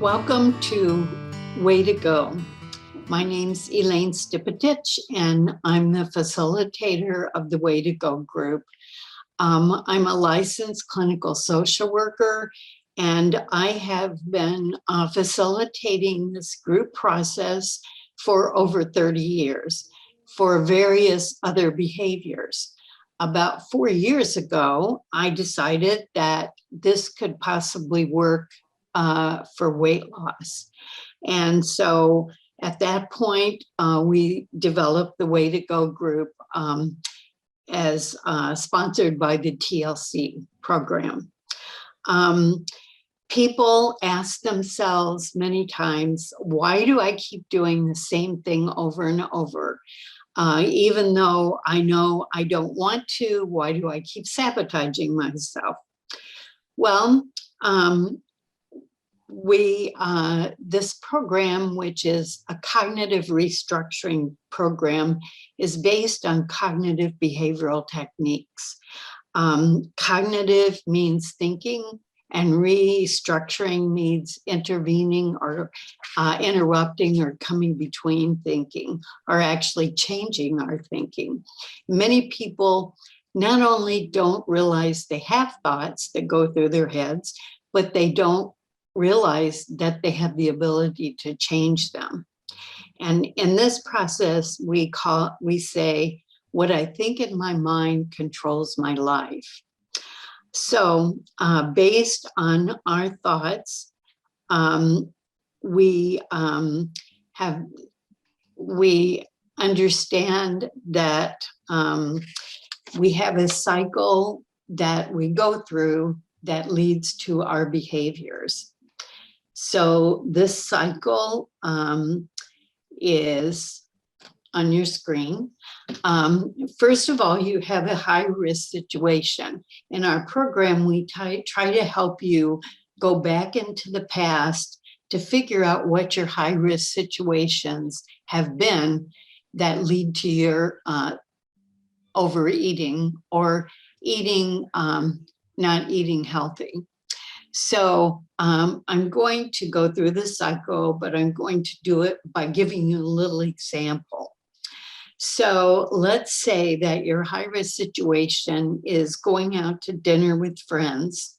Welcome to Way to Go. My name's Elaine Stipetich, and I'm the facilitator of the Way to Go group. I'm a licensed clinical social worker, and I have been facilitating this group process for over 30 years for various other behaviors. About 4 years ago, I decided that this could possibly work for weight loss. And so at that point, we developed the Way to Go group as sponsored by the TLC program. People ask themselves many times, why do I keep doing the same thing over and over? Even though I know I don't want to, why do I keep sabotaging myself? Well, this program, which is a cognitive restructuring program, is based on cognitive behavioral techniques. Cognitive means thinking, and restructuring means intervening or interrupting or coming between thinking, or actually changing our thinking. Many people not only don't realize they have thoughts that go through their heads, but they don't realize that they have the ability to change them. And in this process, we say, what I think in my mind controls my life. So based on our thoughts, we understand that we have a cycle that we go through that leads to our behaviors. So this cycle is on your screen. First of all, you have a high-risk situation. In our program, we try to help you go back into the past to figure out what your high-risk situations have been that lead to your overeating or eating, not eating healthy. So I'm going to go through the cycle, but I'm going to do it by giving you a little example. So let's say that your high-risk situation is going out to dinner with friends.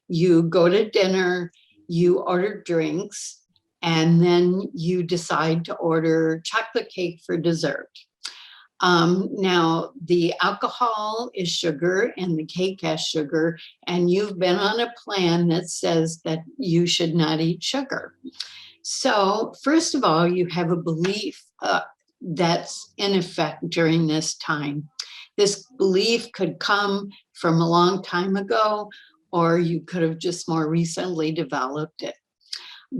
You go to dinner, you order drinks, and then you decide to order chocolate cake for dessert. Now, the alcohol is sugar and the cake has sugar, and you've been on a plan that says that you should not eat sugar. So first of all, you have a belief that's in effect during this time. This belief could come from a long time ago, or you could have just more recently developed it.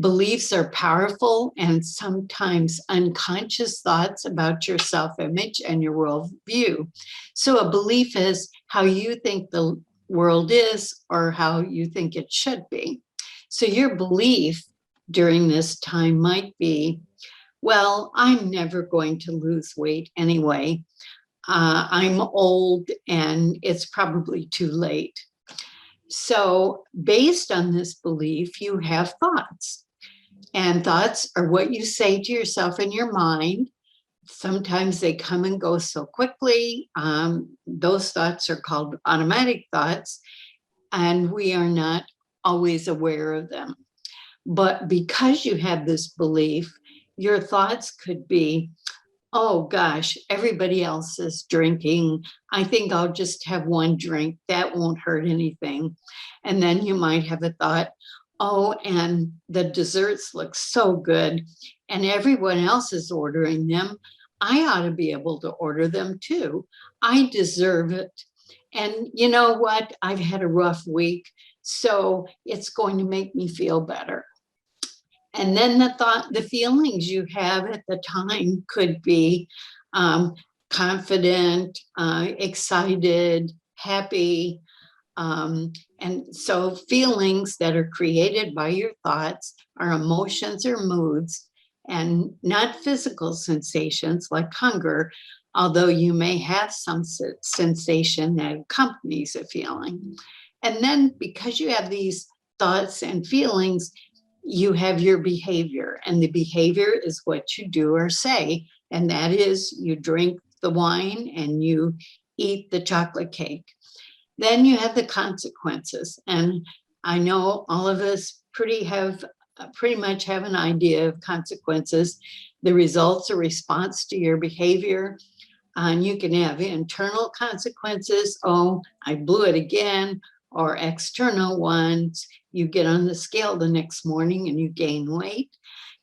Beliefs are powerful and sometimes unconscious thoughts about your self-image and your worldview. So a belief is how you think the world is or how you think it should be. So your belief during this time might be, well, I'm never going to lose weight anyway. I'm old and it's probably too late. So based on this belief, you have thoughts. And thoughts are what you say to yourself in your mind. Sometimes they come and go so quickly. Those thoughts are called automatic thoughts, and we are not always aware of them. But because you have this belief, your thoughts could be, oh gosh, everybody else is drinking. I think I'll just have one drink. That won't hurt anything. And then you might have a thought, oh, and the desserts look so good and everyone else is ordering them. I ought to be able to order them too. I deserve it. And you know what? I've had a rough week, so it's going to make me feel better. And then the feelings you have at the time could be confident, excited, happy. And so feelings that are created by your thoughts are emotions or moods, and not physical sensations like hunger, although you may have some sensation that accompanies a feeling. And then because you have these thoughts and feelings, you have your behavior, and the behavior is what you do or say. And that is, you drink the wine and you eat the chocolate cake. Then you have the consequences. And I know all of us pretty much have an idea of consequences. The results are response to your behavior. And you can have internal consequences. Oh, I blew it again. Or external ones. You get on the scale the next morning and you gain weight.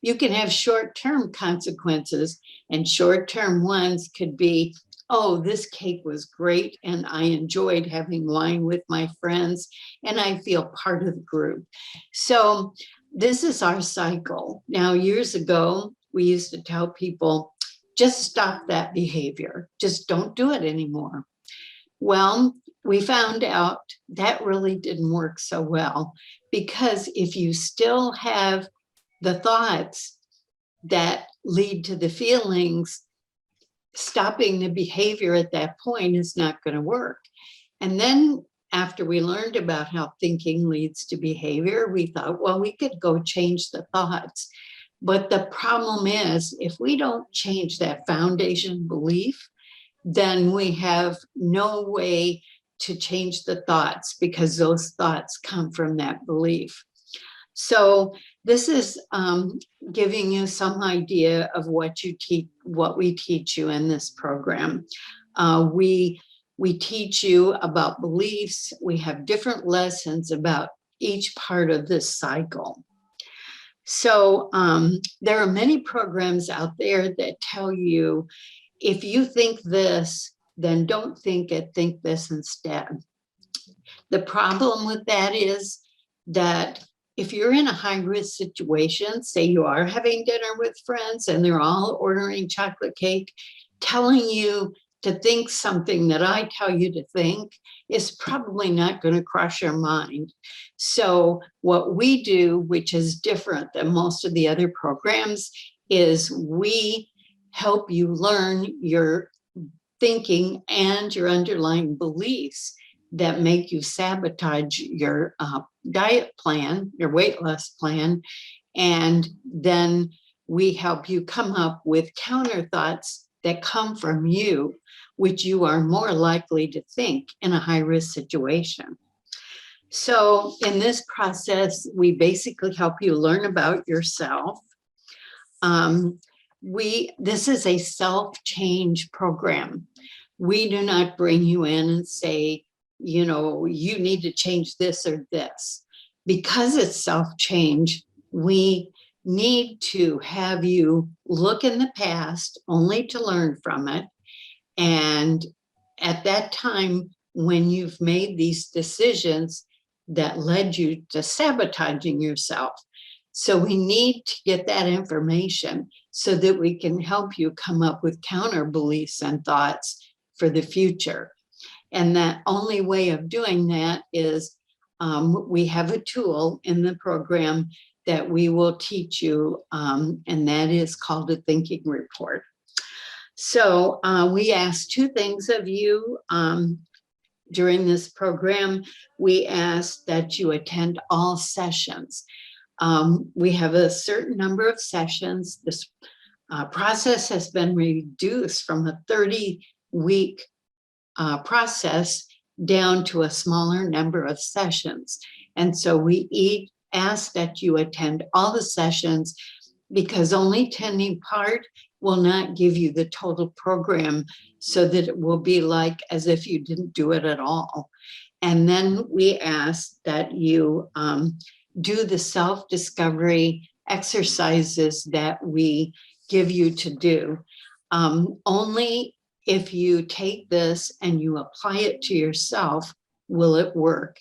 You can have short-term consequences, and short-term ones could be, oh, this cake was great and I enjoyed having wine with my friends and I feel part of the group. So this is our cycle. Now, years ago, we used to tell people, just stop that behavior. Just don't do it anymore. Well, we found out that really didn't work so well, because if you still have the thoughts that lead to the feelings, stopping the behavior at that point is not going to work. And then after we learned about how thinking leads to behavior, we thought, well, we could go change the thoughts. But the problem is, if we don't change that foundation belief, then we have no way to change the thoughts, because those thoughts come from that belief. So this is giving you some idea of what we teach you in this program. We teach you about beliefs. We have different lessons about each part of this cycle. So there are many programs out there that tell you, if you think this, then don't think it, think this instead. The problem with that is that if you're in a high-risk situation, say you are having dinner with friends and they're all ordering chocolate cake, telling you to think something that I tell you to think is probably not going to cross your mind. So what we do, which is different than most of the other programs, is we help you learn your thinking and your underlying beliefs that make you sabotage your diet plan, your weight loss plan. And then we help you come up with counter thoughts that come from you, which you are more likely to think in a high-risk situation. So in this process, we basically help you learn about yourself. This is a self-change program. We do not bring you in and say, you know, you need to change this or this. Because it's self-change, we need to have you look in the past only to learn from it. And at that time, when you've made these decisions that led you to sabotaging yourself. So we need to get that information so that we can help you come up with counter beliefs and thoughts for the future. And that only way of doing that is we have a tool in the program that we will teach you, and that is called a thinking report. So we ask two things of you during this program. We ask that you attend all sessions. We have a certain number of sessions. This process has been reduced from a 30-week process down to a smaller number of sessions. And so we ask that you attend all the sessions, because only attending part will not give you the total program, so that it will be like as if you didn't do it at all. And then we ask that you do the self-discovery exercises that we give you to do. Only if you take this and you apply it to yourself will it work.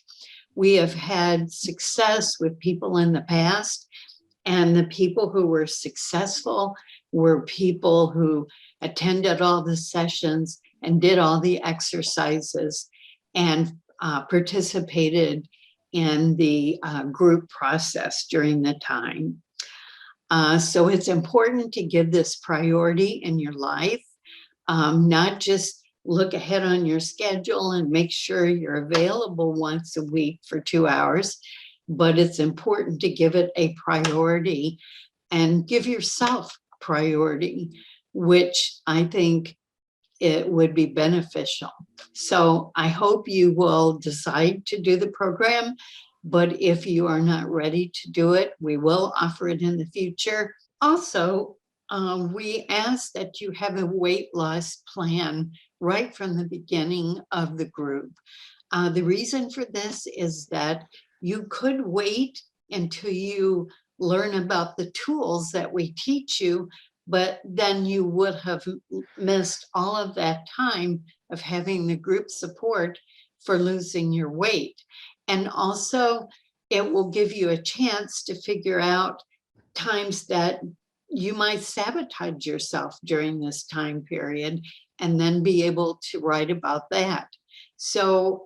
We have had success with people in the past, and the people who were successful were people who attended all the sessions and did all the exercises and participated in the group process during the time. So it's important to give this priority in your life, not just look ahead on your schedule and make sure you're available once a week for 2 hours. but it's important to give it a priority and give yourself priority, which I think it would be beneficial. So I hope you will decide to do the program, but if you are not ready to do it, we will offer it in the future. Also, we ask that you have a weight loss plan right from the beginning of the group. The reason for this is that you could wait until you learn about the tools that we teach you, but then you would have missed all of that time of having the group support for losing your weight. And also, it will give you a chance to figure out times that you might sabotage yourself during this time period and then be able to write about that. So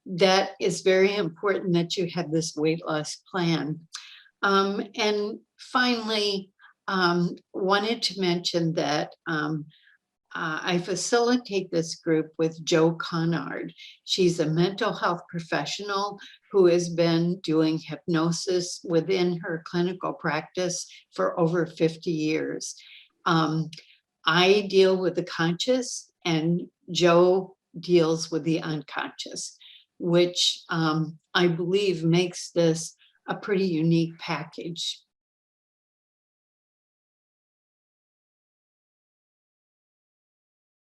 that is very important that you have this weight loss plan. And finally, wanted to mention that I facilitate this group with Jo Conard. She's a mental health professional who has been doing hypnosis within her clinical practice for over 50 years. I deal with the conscious and Jo deals with the unconscious, which I believe makes this a pretty unique package